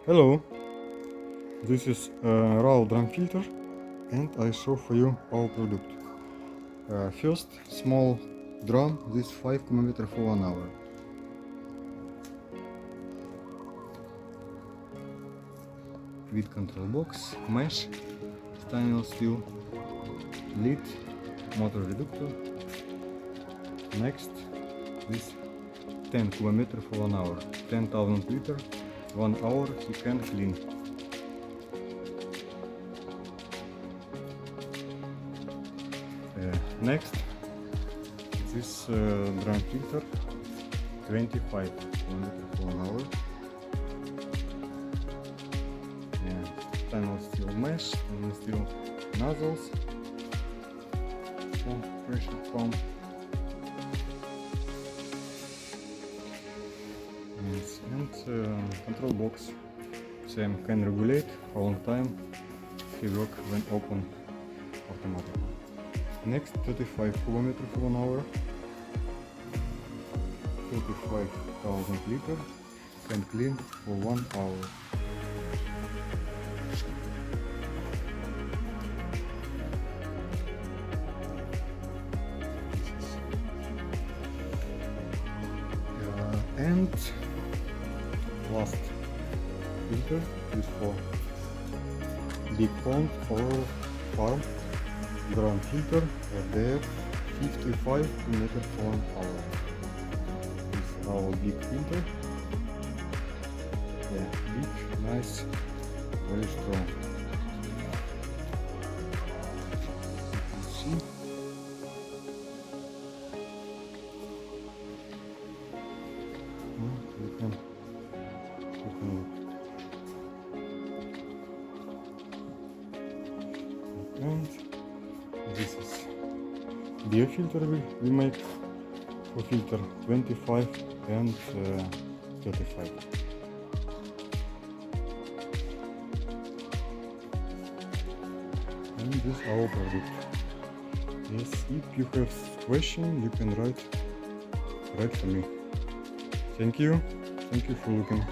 Hello, this is RAUfilter and I show for you our product. First, small drum, this 5 mm for 1 hour. With control box, mesh, stainless steel, lid, motor reductor. Next, this 10 km for 1 hour, 10,000 liter, 1 hour you can clean. Next, this drum filter, 25 km for 1 hour. Stainless steel mesh, stainless steel nozzles, pressure pump. And control box, same, can regulate how long time he work when open automatically. Next, 35 km for 1 hour, 35,000 liter, can clean for 1 hour. And last filter is for big pond or farm drum filter RDF 55 km for 1 hour. This is our big filter. Yeah, big, nice, very strong. You can see. You can look. And this is beer filter we make for filter 25 and 35. And this is our product. Yes, if you have question, you can write for me. Thank you for looking.